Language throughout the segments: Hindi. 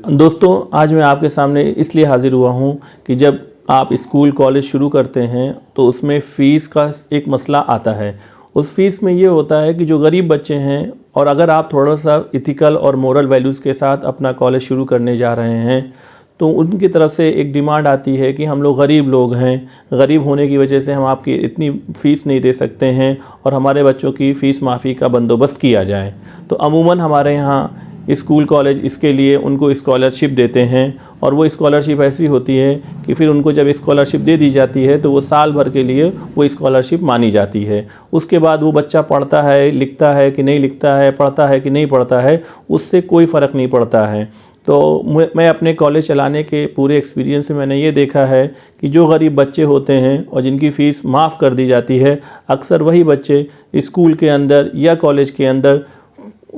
दोस्तों, आज मैं आपके सामने इसलिए हाज़िर हुआ हूँ कि जब आप स्कूल कॉलेज शुरू करते हैं तो उसमें फ़ीस का एक मसला आता है। उस फ़ीस में ये होता है कि जो गरीब बच्चे हैं और अगर आप थोड़ा-सा एथिकल और मोरल वैल्यूज़ के साथ अपना कॉलेज शुरू करने जा रहे हैं, तो उनकी तरफ से एक डिमांड आती है कि हम लोग गरीब लोग हैं, गरीब होने की वजह से हम आपकी इतनी फ़ीस नहीं दे सकते हैं और हमारे बच्चों की फ़ीस माफ़ी का बंदोबस्त किया जाए। तो अमूमन हमारे यहाँ स्कूल कॉलेज इसके लिए उनको स्कॉलरशिप देते हैं और वो स्कॉलरशिप ऐसी होती है कि फिर उनको जब स्कॉलरशिप दे दी जाती है तो वो साल भर के लिए वो स्कॉलरशिप मानी जाती है। उसके बाद वो बच्चा पढ़ता है, लिखता है कि नहीं लिखता है, पढ़ता है कि नहीं पढ़ता है, उससे कोई फ़र्क नहीं पड़ता है। तो मैं अपने कॉलेज चलाने के पूरे एक्सपीरियंस से मैंने ये देखा है कि जो गरीब बच्चे होते हैं और जिनकी फ़ीस माफ़ कर दी जाती है, अक्सर वही बच्चे स्कूल के अंदर या कॉलेज के अंदर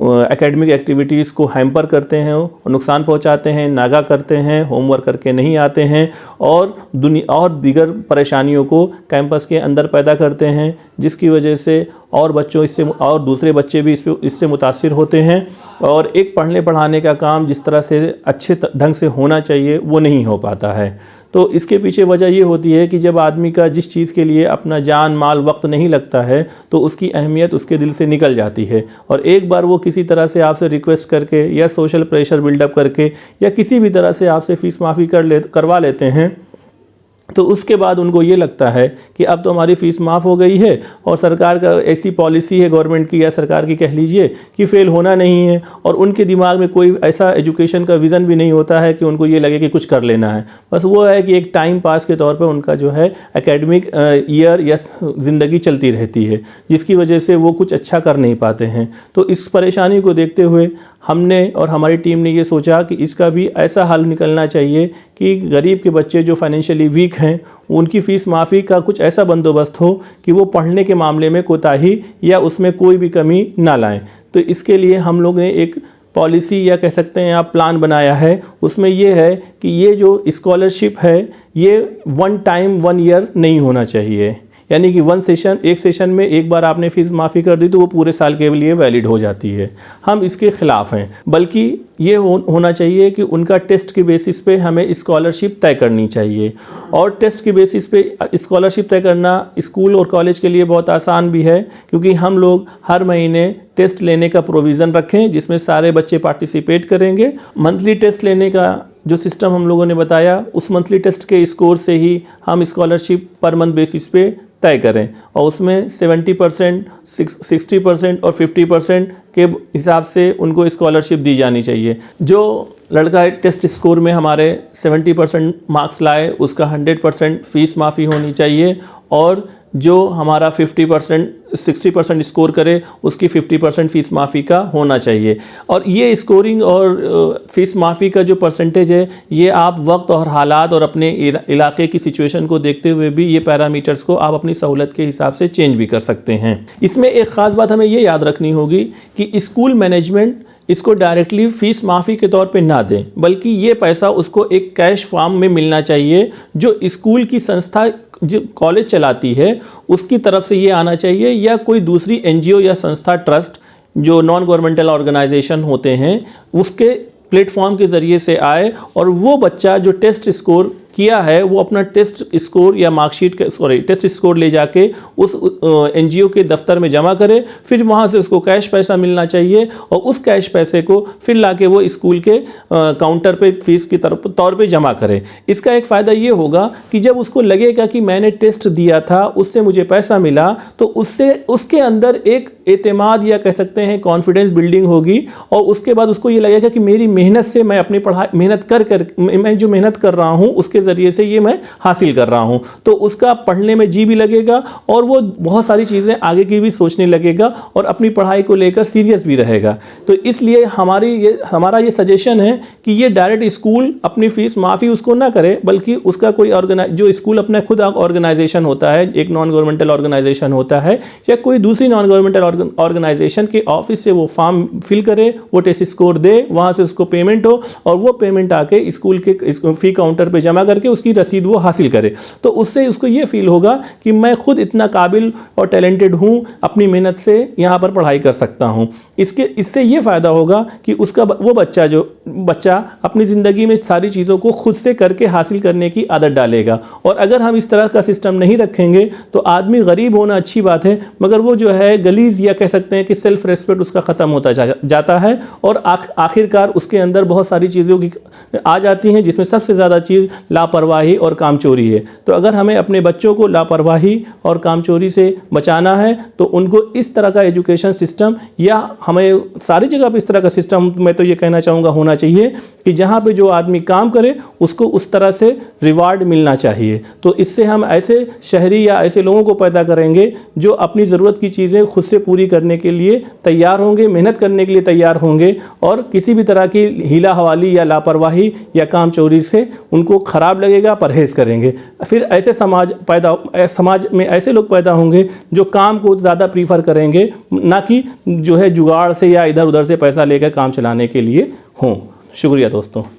एकेडमिक एक्टिविटीज़ को हैम्पर करते हैं और नुकसान पहुंचाते हैं, नागा करते हैं, होमवर्क करके नहीं आते हैं और दीगर परेशानियों को कैंपस के अंदर पैदा करते हैं, जिसकी वजह से और बच्चों इससे और दूसरे बच्चे भी इससे मुतासिर होते हैं और एक पढ़ने पढ़ाने का काम जिस तरह से अच्छे ढंग से होना चाहिए वो नहीं हो पाता है। तो इसके पीछे वजह ये होती है कि जब आदमी का जिस चीज़ के लिए अपना जान माल वक्त नहीं लगता है तो उसकी अहमियत उसके दिल से निकल जाती है और एक बार वो किसी तरह से आपसे रिक्वेस्ट करके या सोशल प्रेशर बिल्डअप करके या किसी भी तरह से आपसे फ़ीस माफ़ी करवा लेते हैं, तो उसके बाद उनको ये लगता है कि अब तो हमारी फ़ीस माफ़ हो गई है और सरकार का ऐसी पॉलिसी है गवर्नमेंट की या सरकार की कह लीजिए कि फ़ेल होना नहीं है और उनके दिमाग में कोई ऐसा एजुकेशन का विज़न भी नहीं होता है कि उनको ये लगे कि कुछ कर लेना है। बस वो है कि एक टाइम पास के तौर पे उनका जो है एकेडमिक ईयर या ज़िंदगी चलती रहती है, जिसकी वजह से वो कुछ अच्छा कर नहीं पाते हैं। तो इस परेशानी को देखते हुए हमने और हमारी टीम ने ये सोचा कि इसका भी ऐसा हल निकलना चाहिए कि गरीब के बच्चे जो फाइनेंशियली वीक हैं उनकी फ़ीस माफ़ी का कुछ ऐसा बंदोबस्त हो कि वो पढ़ने के मामले में कोताही या उसमें कोई भी कमी ना लाएं। तो इसके लिए हम लोग ने एक पॉलिसी या कह सकते हैं आप प्लान बनाया है। उसमें ये है कि ये जो स्कॉलरशिप है ये वन टाइम 1 ईयर नहीं होना चाहिए, यानी कि एक सेशन में एक बार आपने फ़ीस माफ़ी कर दी तो वो पूरे साल के लिए वैलिड हो जाती है। हम इसके ख़िलाफ़ हैं, बल्कि ये होना चाहिए कि उनका टेस्ट के बेसिस पे हमें स्कॉलरशिप तय करनी चाहिए और टेस्ट के बेसिस पे स्कॉलरशिप तय करना स्कूल और कॉलेज के लिए बहुत आसान भी है, क्योंकि हम लोग हर महीने टेस्ट लेने का प्रोविज़न रखें जिसमें सारे बच्चे पार्टिसिपेट करेंगे। मंथली टेस्ट लेने का जो सिस्टम हम लोगों ने बताया, उस मंथली टेस्ट के स्कोर से ही हम स्कॉलरशिप पर मंथ बेसिस पे तय करें और उसमें 70%, 60% और 50% के हिसाब से उनको स्कॉलरशिप दी जानी चाहिए। जो लड़का टेस्ट स्कोर में हमारे 70% मार्क्स लाए उसका 100% फ़ीस माफ़ी होनी चाहिए और जो हमारा 60% स्कोर करे उसकी 50% फ़ीस माफ़ी का होना चाहिए। और ये स्कोरिंग और फ़ीस माफ़ी का जो परसेंटेज है ये आप वक्त और हालात और अपने इलाके की सिचुएशन को देखते हुए भी ये पैरामीटर्स को आप अपनी सहूलत के हिसाब से चेंज भी कर सकते हैं। इसमें एक ख़ास बात हमें ये याद रखनी होगी कि स्कूल मैनेजमेंट इसको डायरेक्टली फ़ीस माफ़ी के तौर पे ना दें, बल्कि ये पैसा उसको एक कैश फॉर्म में मिलना चाहिए जो स्कूल की संस्था जो कॉलेज चलाती है उसकी तरफ से ये आना चाहिए, या कोई दूसरी एनजीओ या संस्था ट्रस्ट जो नॉन गवर्नमेंटल ऑर्गेनाइजेशन होते हैं उसके प्लेटफॉर्म के ज़रिए से आए और वो बच्चा जो टेस्ट स्कोर किया है वो अपना टेस्ट स्कोर या मार्कशीट टेस्ट स्कोर ले जाके उस एनजीओ के दफ्तर में जमा करे, फिर वहाँ से उसको कैश पैसा मिलना चाहिए और उस कैश पैसे को फिर लाके वो स्कूल के काउंटर पे फ़ीस की तौर पे जमा करे। इसका एक फ़ायदा ये होगा कि जब उसको लगेगा कि मैंने टेस्ट दिया था उससे मुझे पैसा मिला तो उससे उसके अंदर एक एतमाद या कह सकते हैं कॉन्फिडेंस बिल्डिंग होगी और उसके बाद उसको ये लगेगा कि मेरी मेहनत से मैं अपनी पढ़ाई मैं जो मेहनत कर रहा हूँ उसके ज़रिए से ये मैं हासिल कर रहा हूँ, तो उसका पढ़ने में जी भी लगेगा और वो बहुत सारी चीज़ें आगे की भी सोचने लगेगा और अपनी पढ़ाई को लेकर सीरियस भी रहेगा। तो इसलिए हमारा ये सजेशन है कि ये डायरेक्ट स्कूल अपनी फ़ीस माफ़ी उसको ना करे, बल्कि उसका कोई जो स्कूल अपना खुद ऑर्गेनाइजेशन होता है, एक नॉन गवर्नमेंटल ऑर्गेनाइजेशन होता है या कोई दूसरी नॉन गवर्नमेंटल ऑर्गेनाइजेशन के ऑफिस से वो फॉर्म फिल करे, वो टेस्ट स्कोर दे, वहाँ से उसको पेमेंट हो और वो पेमेंट आके स्कूल के फ़ी काउंटर पे जमा करके उसकी रसीद वो हासिल करे। तो उससे उसको ये फील होगा कि मैं खुद इतना काबिल और टैलेंटेड हूँ, अपनी मेहनत से यहाँ पर पढ़ाई कर सकता हूँ। इससे ये फ़ायदा होगा कि उसका वो बच्चा अपनी ज़िंदगी में सारी चीज़ों को खुद से करके हासिल करने की आदत डालेगा। और अगर हम इस तरह का सिस्टम नहीं रखेंगे तो आदमी गरीब होना अच्छी बात है, मगर वो जो है गलीज, या कह सकते हैं कि सेल्फ रेस्पेक्ट उसका ख़त्म होता जाता है और आखिरकार उसके अंदर बहुत सारी चीज़ों की आ जाती हैं, जिसमें सबसे ज़्यादा चीज़ लापरवाही और कामचोरी है। तो अगर हमें अपने बच्चों को लापरवाही और कामचोरी से बचाना है तो उनको इस तरह का एजुकेशन सिस्टम, या हमें सारी जगह पर इस तरह का सिस्टम, मैं तो ये कहना चाहूँगा, होना चाहिए कि जहाँ पे जो आदमी काम करे उसको उस तरह से रिवार्ड मिलना चाहिए। तो इससे हम ऐसे शहरी या ऐसे लोगों को पैदा करेंगे जो अपनी ज़रूरत की चीज़ें खुद से पूरी करने के लिए तैयार होंगे, मेहनत करने के लिए तैयार होंगे और किसी भी तरह की हीला हवाली या लापरवाही या काम चोरी से उनको ख़राब लगेगा, परहेज़ करेंगे। फिर ऐसे समाज में ऐसे लोग पैदा होंगे जो काम को ज़्यादा प्रीफर करेंगे, ना कि जो है जुगाड़ से या इधर उधर से पैसा लेकर काम चलाने के लिए हों। शुक्रिया दोस्तों।